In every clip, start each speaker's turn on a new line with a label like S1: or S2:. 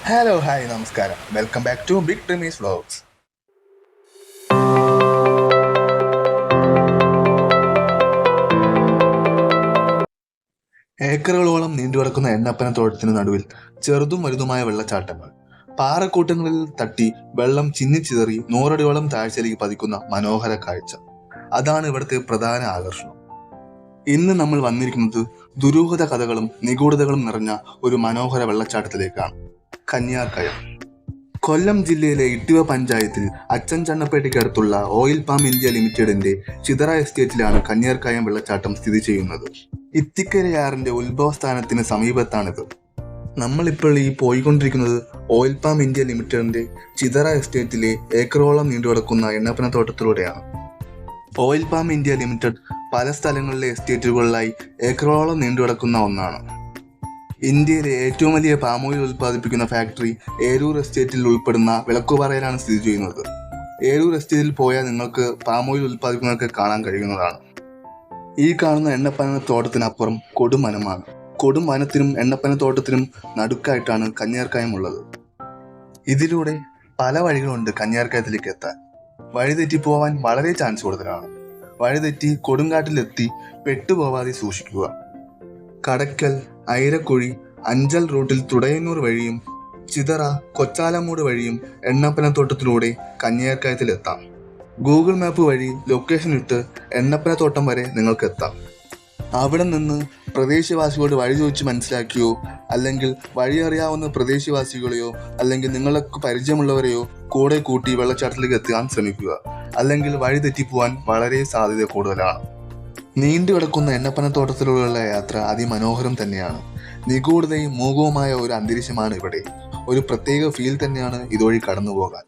S1: Hello hi നമസ്കാരം, welcome back to big trimmies vlogs. ഏക്കറുകളോളം നീണ്ടുകിടക്കുന്ന എണ്ണപ്പനത്തോട്ടത്തിന് നടുവിൽ ചെറുതും വലുതുമായ വെള്ളച്ചാട്ടങ്ങൾ, പാറക്കൂട്ടങ്ങളിൽ തട്ടി വെള്ളം ചിന്നിച്ചിതറി നൂറടിയോളം താഴ്ചയിലേക്ക് പതിക്കുന്ന മനോഹര കാഴ്ച. അതാണ് ഇവിടുത്തെ പ്രധാന ആകർഷണം. ഇന്ന് നമ്മൾ വന്നിരിക്കുന്നത് ദുരൂഹത കഥകളും നിഗൂഢതകളും നിറഞ്ഞ ഒരു മനോഹര വെള്ളച്ചാട്ടത്തിലേക്കാണ്. കന്യാർകയം. കൊല്ലം ജില്ലയിലെ ഇട്ടിവ പഞ്ചായത്തിൽ അച്ചൻ ചണ്ണപ്പേട്ടയ്ക്കടുത്തുള്ള ഓയിൽ പാം ഇന്ത്യ ലിമിറ്റഡിന്റെ ചിതറ എസ്റ്റേറ്റിലാണ് കന്യാർകയം വെള്ളച്ചാട്ടം സ്ഥിതി ചെയ്യുന്നത്. ഇത്തിക്കരയാറിന്റെ ഉത്ഭവസ്ഥാനത്തിന് സമീപത്താണിത്. നമ്മളിപ്പോൾ ഈ പോയിക്കൊണ്ടിരിക്കുന്നത് ഓയിൽ പാം ഇന്ത്യ ലിമിറ്റഡിന്റെ ചിതറ എസ്റ്റേറ്റിലെ ഏക്കറോളം നീണ്ടുകിടക്കുന്ന എണ്ണപ്പനത്തോട്ടത്തിലൂടെയാണ്. ഓയിൽ പാം ഇന്ത്യ ലിമിറ്റഡ് പല സ്ഥലങ്ങളിലെ എസ്റ്റേറ്റുകളിലായി ഏക്കറോളം നീണ്ടുകിടക്കുന്ന ഒന്നാണ്. ഇന്ത്യയിലെ ഏറ്റവും വലിയ പാമോയിൽ ഉൽപ്പാദിപ്പിക്കുന്ന ഫാക്ടറി ഏരൂർ എസ്റ്റേറ്റിൽ ഉൾപ്പെടുന്ന വിളക്കുപാറയിലാണ് സ്ഥിതി ചെയ്യുന്നത്. ഏരൂർ എസ്റ്റേറ്റിൽ പോയാൽ നിങ്ങൾക്ക് പാമോയിൽ ഉൽപ്പാദിപ്പിക്കുന്നതൊക്കെ കാണാൻ കഴിയുന്നതാണ്. ഈ കാണുന്ന എണ്ണപ്പനത്തോട്ടത്തിനപ്പുറം കൊടുമനമാണ്. കൊടുമനത്തിനും എണ്ണപ്പനത്തോട്ടത്തിനും നടുക്കായിട്ടാണ് കന്യാർകയം ഉള്ളത്. ഇതിലൂടെ പല വഴികളുണ്ട് കന്യാർകയത്തിലേക്ക് എത്താൻ. വഴിതെറ്റിപ്പോവാൻ വളരെ ചാൻസ് കൂടുതലാണ്. വഴിതെറ്റി കൊടുങ്കാട്ടിലെത്തി പെട്ടുപോവാതെ സൂക്ഷിക്കുക. കടയ്ക്കൽ, ഐരക്കുഴി, അഞ്ചൽ റൂട്ടിൽ തുടയന്നൂർ വഴിയും ചിതറ, കൊച്ചാലമൂട് വഴിയും എണ്ണപ്പനത്തോട്ടത്തിലൂടെ കന്യാർകയത്തിലെത്താം. ഗൂഗിൾ മാപ്പ് വഴി ലൊക്കേഷൻ ഇട്ട് എണ്ണപ്പനത്തോട്ടം വരെ നിങ്ങൾക്ക് എത്താം. അവിടെ നിന്ന് പ്രദേശവാസികളോട് വഴി ചോദിച്ച് മനസ്സിലാക്കിയോ, അല്ലെങ്കിൽ വഴി അറിയാവുന്ന പ്രദേശവാസികളെയോ അല്ലെങ്കിൽ നിങ്ങൾക്ക് പരിചയമുള്ളവരെയോ കൂടെ കൂട്ടി വെള്ളച്ചാട്ടത്തിലേക്ക് എത്താൻ ശ്രമിക്കുക. അല്ലെങ്കിൽ വഴി തെറ്റിപ്പോവാൻ വളരെ സാധ്യത കൂടുതലാണ്. നീണ്ടു കിടക്കുന്ന എണ്ണപ്പനത്തോട്ടത്തിലൂടെയുള്ള യാത്ര അതിമനോഹരം തന്നെയാണ്. നിഗൂഢതയും മൂകവുമായ ഒരു അന്തരീക്ഷമാണ് ഇവിടെ. ഒരു പ്രത്യേക ഫീൽ തന്നെയാണ് ഇതുവഴി കടന്നു പോകാൻ.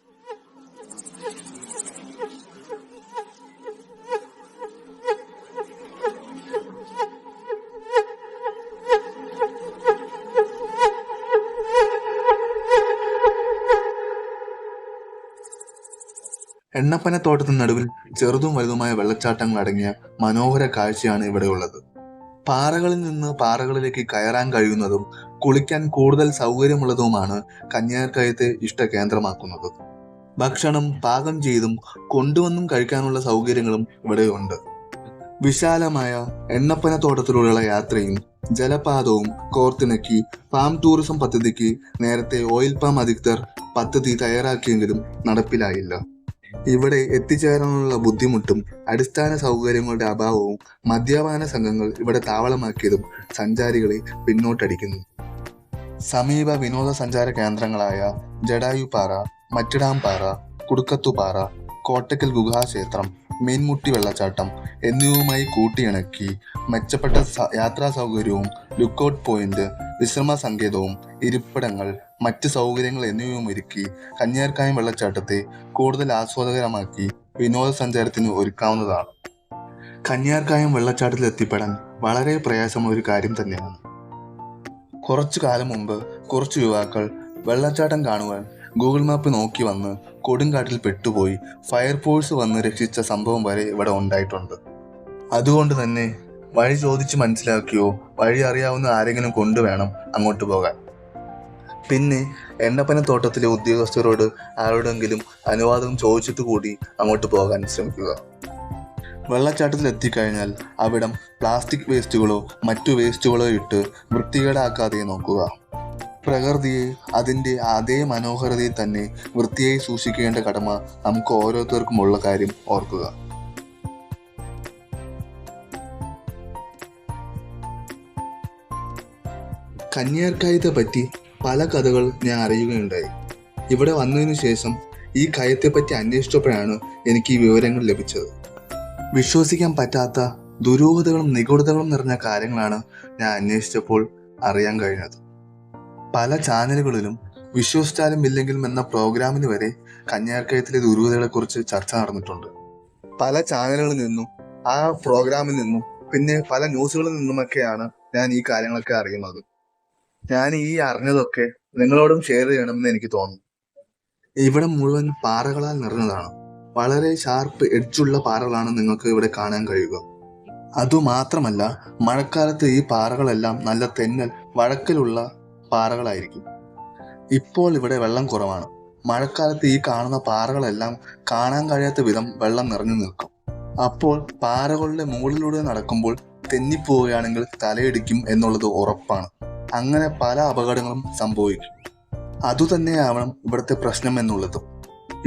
S1: എണ്ണപ്പനത്തോട്ടത്തിന് നടുവിൽ ചെറുതും വലുതുമായ വെള്ളച്ചാട്ടങ്ങൾ അടങ്ങിയ മനോഹര കാഴ്ചയാണ് ഇവിടെയുള്ളത്. പാറകളിൽ നിന്ന് പാറകളിലേക്ക് കയറാൻ കഴിയുന്നതും കുളിക്കാൻ കൂടുതൽ സൗകര്യമുള്ളതുമാണ് കന്യാർകയത്തെ ഇഷ്ടകേന്ദ്രമാക്കുന്നത്. ഭക്ഷണം പാകം ചെയ്തും കൊണ്ടുവന്നും കഴിക്കാനുള്ള സൗകര്യങ്ങളും ഇവിടെയുണ്ട്. വിശാലമായ എണ്ണപ്പനത്തോട്ടത്തിലൂടെയുള്ള യാത്രയും ജലപാതവും കോർത്തിണക്കി പാം ടൂറിസം പദ്ധതിക്ക് നേരത്തെ ഓയിൽ പാം അധികൃതർ പദ്ധതി തയ്യാറാക്കിയെങ്കിലും നടപ്പിലായില്ല. ഇവിടെ എത്തിച്ചേരാനുള്ള ബുദ്ധിമുട്ടും അടിസ്ഥാന സൗകര്യങ്ങളുടെ അഭാവവും മദ്യപാന സംഘങ്ങൾ ഇവിടെ താവളമാക്കിയതും സഞ്ചാരികളെ പിന്നോട്ടടിക്കുന്നു. സമീപ വിനോദസഞ്ചാര കേന്ദ്രങ്ങളായ ജടായുപാറ, മറ്റിടാംപാറ, കുടുക്കത്തുപാറ, കോട്ടക്കൽ ഗുഹാക്ഷേത്രം, മീൻമുട്ടി വെള്ളച്ചാട്ടം എന്നിവയുമായി കൂട്ടിയിണക്കി മെച്ചപ്പെട്ട യാത്രാ സൗകര്യവും ലുക്കൌട്ട് പോയിന്റ്, വിശ്രമ സങ്കേതവും ഇരിപ്പിടങ്ങൾ, മറ്റ് സൗകര്യങ്ങൾ എന്നിവയും ഒരുക്കി കന്യാർകയം വെള്ളച്ചാട്ടത്തെ കൂടുതൽ ആസ്വാദകരമാക്കി വിനോദസഞ്ചാരത്തിന് ഒരുക്കാവുന്നതാണ്. കന്യാർകയം വെള്ളച്ചാട്ടത്തിൽ എത്തിപ്പെടാൻ വളരെ പ്രയാസമുള്ള ഒരു കാര്യം തന്നെയാണ്. കുറച്ചു കാലം മുമ്പ് കുറച്ച് യുവാക്കൾ വെള്ളച്ചാട്ടം കാണുവാൻ ഗൂഗിൾ മാപ്പ് നോക്കി വന്ന് കൊടുങ്കാട്ടിൽ പെട്ടുപോയി ഫയർഫോഴ്സ് വന്ന് രക്ഷിച്ച സംഭവം വരെ ഇവിടെ ഉണ്ടായിട്ടുണ്ട്. അതുകൊണ്ട് തന്നെ വഴി ചോദിച്ച് മനസ്സിലാക്കിയോ വഴി അറിയാവുന്ന ആരെങ്കിലും കൊണ്ടുവേണം അങ്ങോട്ട് പോകാൻ. പിന്നെ എണ്ണപ്പനത്തോട്ടത്തിലെ ഉദ്യോഗസ്ഥരോട് ആരോടെങ്കിലും അനുവാദം ചോദിച്ചിട്ട് കൂടി അങ്ങോട്ട് പോകാൻ ശ്രമിക്കുക. വെള്ളച്ചാട്ടത്തിൽ എത്തിക്കഴിഞ്ഞാൽ അവിടം പ്ലാസ്റ്റിക് വേസ്റ്റുകളോ മറ്റു വേസ്റ്റുകളോ ഇട്ട് വൃത്തികേടാക്കാതെ നോക്കുക. പ്രകൃതിയെ അതിൻ്റെ അതേ മനോഹരതയിൽ തന്നെ വൃത്തിയായി സൂക്ഷിക്കേണ്ട കടമ നമുക്ക് ഓരോരുത്തർക്കും ഉള്ള കാര്യം ഓർക്കുക. കന്യാർകയത്തെ പറ്റി പല കഥകൾ ഞാൻ അറിയുകയുണ്ടായി. ഇവിടെ വന്നതിന് ശേഷം ഈ കയത്തെപ്പറ്റി അന്വേഷിച്ചപ്പോഴാണ് എനിക്ക് ഈ വിവരങ്ങൾ ലഭിച്ചത്. വിശ്വസിക്കാൻ പറ്റാത്ത ദുരൂഹതകളും നിഗൂഢതകളും നിറഞ്ഞ കാര്യങ്ങളാണ് ഞാൻ അന്വേഷിച്ചപ്പോൾ അറിയാൻ കഴിഞ്ഞത്. പല ചാനലുകളിലും വിശ്വസിച്ചാലും ഇല്ലെങ്കിലും എന്ന പ്രോഗ്രാമിന് വരെ കന്യാർകയത്തിലെ ദുരൂഹതകളെക്കുറിച്ച് ചർച്ച നടന്നിട്ടുണ്ട്. പല ചാനലുകളിൽ നിന്നും ആ പ്രോഗ്രാമിൽ നിന്നും പിന്നെ പല ന്യൂസുകളിൽ നിന്നുമൊക്കെയാണ് ഞാൻ ഈ കാര്യങ്ങളൊക്കെ അറിയുന്നത്. ഞാൻ ഈ അറിഞ്ഞതൊക്കെ നിങ്ങളോടും ഷെയർ ചെയ്യണമെന്ന് എനിക്ക് തോന്നുന്നു. ഇവിടെ മുഴുവൻ പാറകളാൽ നിറഞ്ഞതാണ്. വളരെ ഷാർപ്പ് എഡ്ജുള്ള പാറകളാണ് നിങ്ങൾക്ക് ഇവിടെ കാണാൻ കഴിയുക. അതുമാത്രമല്ല, മഴക്കാലത്ത് ഈ പാറകളെല്ലാം നല്ല തെന്നൽ വഴക്കലുള്ള പാറകളായിരിക്കും. ഇപ്പോൾ ഇവിടെ വെള്ളം കുറവാണ്. മഴക്കാലത്ത് ഈ കാണുന്ന പാറകളെല്ലാം കാണാൻ കഴിയാത്ത വിധം വെള്ളം നിറഞ്ഞു നിൽക്കും. അപ്പോൾ പാറകളുടെ മുകളിലൂടെ നടക്കുമ്പോൾ തെന്നിപ്പോവുകയാണെങ്കിൽ തലയിടിക്കും എന്നുള്ളത് ഉറപ്പാണ്. അങ്ങനെ പല അപകടങ്ങളും സംഭവിക്കും. അതുതന്നെയാവണം ഇവിടുത്തെ പ്രശ്നം എന്നുള്ളതും.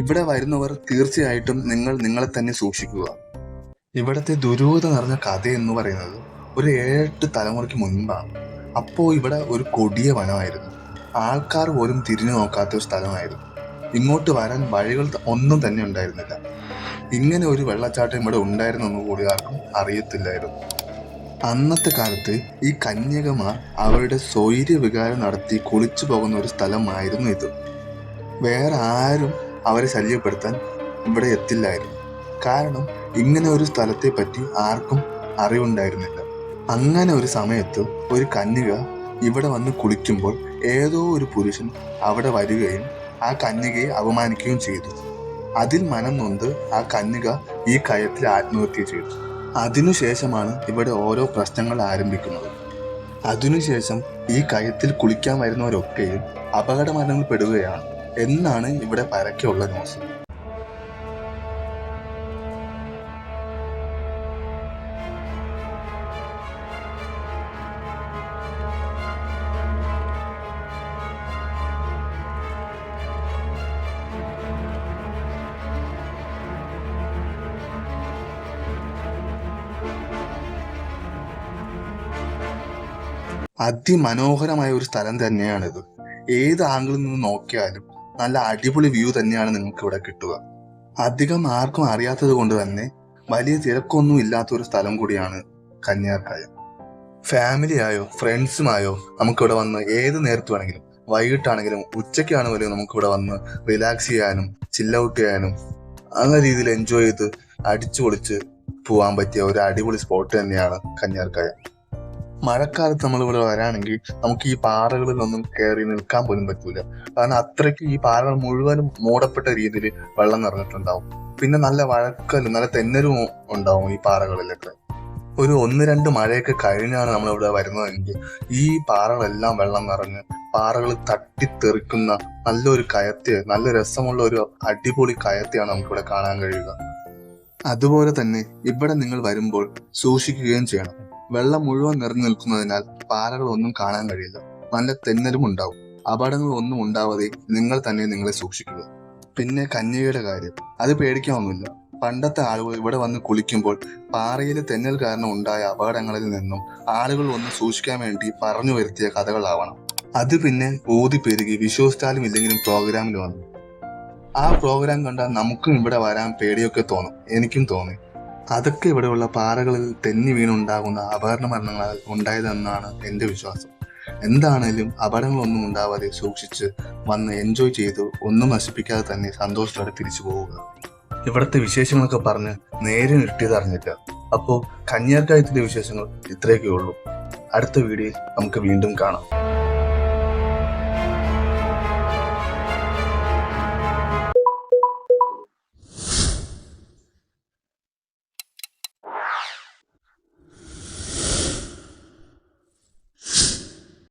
S1: ഇവിടെ വരുന്നവർ തീർച്ചയായിട്ടും നിങ്ങളെ തന്നെ സൂക്ഷിക്കുക. ഇവിടുത്തെ ദുരൂഹത നിറഞ്ഞ കഥ എന്ന് പറയുന്നത് ഒരു 7-8 തലമുറയ്ക്ക് മുൻപാണ്. അപ്പോൾ ഇവിടെ ഒരു കൊടിയ വനമായിരുന്നു. ആൾക്കാർ പോലും തിരിഞ്ഞു നോക്കാത്ത ഒരു സ്ഥലമായിരുന്നു. ഇങ്ങോട്ട് വരാൻ വഴികൾ ഒന്നും തന്നെ ഉണ്ടായിരുന്നില്ല. ഇങ്ങനെ ഒരു വെള്ളച്ചാട്ടം ഇവിടെ ഉണ്ടായിരുന്നെന്ന് കൂടി ആർക്കും അറിയത്തില്ലായിരുന്നു. അന്നത്തെ കാലത്ത് ഈ കന്യകമാർ അവരുടെ സ്വൈര്യ വികാരം നടത്തി കുളിച്ചു പോകുന്ന ഒരു സ്ഥലമായിരുന്നു ഇത്. വേറെ ആരും അവരെ ശല്യപ്പെടുത്താൻ ഇവിടെ എത്തില്ലായിരുന്നു. കാരണം ഇങ്ങനെ ഒരു സ്ഥലത്തെ പറ്റി ആർക്കും അറിവുണ്ടായിരുന്നില്ല. അങ്ങനെ ഒരു സമയത്ത് ഒരു കന്യക ഇവിടെ വന്ന് കുളിക്കുമ്പോൾ ഏതോ ഒരു പുരുഷൻ അവിടെ വരികയും ആ കന്യകയെ അപമാനിക്കുകയും ചെയ്തു. അതിൽ മനം നൊന്ത് ആ കന്യക ഈ കയത്തിൽ ആത്മഹത്യ ചെയ്തു. അതിനുശേഷമാണ് ഇവിടെ ഓരോ പ്രശ്നങ്ങൾ ആരംഭിക്കുന്നത്. അതിനുശേഷം ഈ കയത്തിൽ കുളിക്കാൻ വരുന്നവരൊക്കെയും അപകട മരണങ്ങൾ പെടുകയാണ് എന്നാണ് ഇവിടെ പരക്കെയുള്ള ന്യൂസ്. അതിമനോഹരമായ ഒരു സ്ഥലം തന്നെയാണിത്. ഏത് ആംഗിളിൽ നിന്ന് നോക്കിയാലും നല്ല അടിപൊളി വ്യൂ തന്നെയാണ് നിങ്ങൾക്ക് ഇവിടെ കിട്ടുക. അധികം ആർക്കും അറിയാത്തത് കൊണ്ട് തന്നെ വലിയ തിരക്കൊന്നും ഇല്ലാത്ത ഒരു സ്ഥലം കൂടിയാണ് കന്യാർക്കായം. ഫാമിലിയായോ ഫ്രണ്ട്സുമായോ നമുക്കിവിടെ വന്ന് ഏത് നേരത്ത് വേണമെങ്കിലും, വൈകിട്ടാണെങ്കിലും ഉച്ചയ്ക്കാണെങ്കിലും നമുക്കിവിടെ വന്ന് റിലാക്സ് ചെയ്യാനും ചില്ല് ഔട്ട് ചെയ്യാനും അങ്ങനെ രീതിയിൽ എൻജോയ് ചെയ്ത് അടിച്ചു പൊളിച്ച് പോകാൻ പറ്റിയ ഒരു അടിപൊളി സ്പോട്ട് തന്നെയാണ് കന്യാർക്കായം. മഴക്കാലത്ത് നമ്മളിവിടെ വരാണെങ്കിൽ നമുക്ക് ഈ പാറകളിലൊന്നും കയറി നിൽക്കാൻ പോലും പറ്റൂല. കാരണം അത്രയ്ക്ക് ഈ പാറകൾ മുഴുവനും മൂടപ്പെട്ട രീതിയിൽ വെള്ളം നിറഞ്ഞിട്ടുണ്ടാവും. പിന്നെ നല്ല വഴക്കലും നല്ല തെന്നലും ഉണ്ടാവും ഈ പാറകളിലൊക്കെ. ഒരു 1-2 മഴയൊക്കെ കഴിഞ്ഞാണ് നമ്മളിവിടെ വരുന്നതെങ്കിൽ ഈ പാറകളെല്ലാം വെള്ളം നിറഞ്ഞ് പാറകൾ തട്ടിത്തെറിക്കുന്ന നല്ലൊരു കയത്തെ, നല്ല രസമുള്ള ഒരു അടിപൊളി കയത്തെയാണ് നമുക്കിവിടെ കാണാൻ കഴിയുക. അതുപോലെ തന്നെ ഇവിടെ നിങ്ങൾ വരുമ്പോൾ സൂക്ഷിക്കുകയും ചെയ്യണം. വെള്ളം മുഴുവൻ നിറഞ്ഞു നിൽക്കുന്നതിനാൽ പാറകളൊന്നും കാണാൻ കഴിയില്ല. നല്ല തെന്നലും ഉണ്ടാവും. അപകടങ്ങളൊന്നും ഉണ്ടാവാതെ നിങ്ങൾ തന്നെ നിങ്ങളെ സൂക്ഷിക്കുക. പിന്നെ കന്യകയുടെ കാര്യം, അത് പേടിക്കാനൊന്നുമില്ല. പണ്ടത്തെ ആളുകൾ ഇവിടെ വന്ന് കുളിക്കുമ്പോൾ പാറയിലെ തെന്നൽ കാരണം ഉണ്ടായ അപകടങ്ങളിൽ നിന്നും ആളുകൾ ഒന്ന് സൂക്ഷിക്കാൻ വേണ്ടി പറഞ്ഞു വരുത്തിയ കഥകളാവണം. അത് പിന്നെ ഊതി പെരുകി വിശ്വസിച്ചാലും ഇല്ലെങ്കിലും പ്രോഗ്രാമിൽ വന്നു. ആ പ്രോഗ്രാം കണ്ടാൽ നമുക്കും ഇവിടെ വരാൻ പേടിയൊക്കെ തോന്നും. എനിക്കും തോന്നി. അതൊക്കെ ഇവിടെയുള്ള പാറകളിൽ തെന്നി വീണുണ്ടാകുന്ന അപകട മരണങ്ങളാൽ ഉണ്ടായതെന്നാണ് എൻ്റെ വിശ്വാസം. എന്താണേലും അപകടങ്ങളൊന്നും ഉണ്ടാവാതെ സൂക്ഷിച്ച് വന്ന് എൻജോയ് ചെയ്ത് ഒന്നും നശിപ്പിക്കാതെ തന്നെ സന്തോഷത്തോടെ തിരിച്ചു പോവുക. ഇവിടുത്തെ വിശേഷങ്ങളൊക്കെ പറഞ്ഞ് നേരെ നിർത്തിയതറിഞ്ഞില്ല. അപ്പോൾ കന്യാർക്കായത്തിന്റെ വിശേഷങ്ങൾ ഇത്രയൊക്കെ ഉള്ളൂ. അടുത്ത വീഡിയോയിൽ നമുക്ക് വീണ്ടും കാണാം.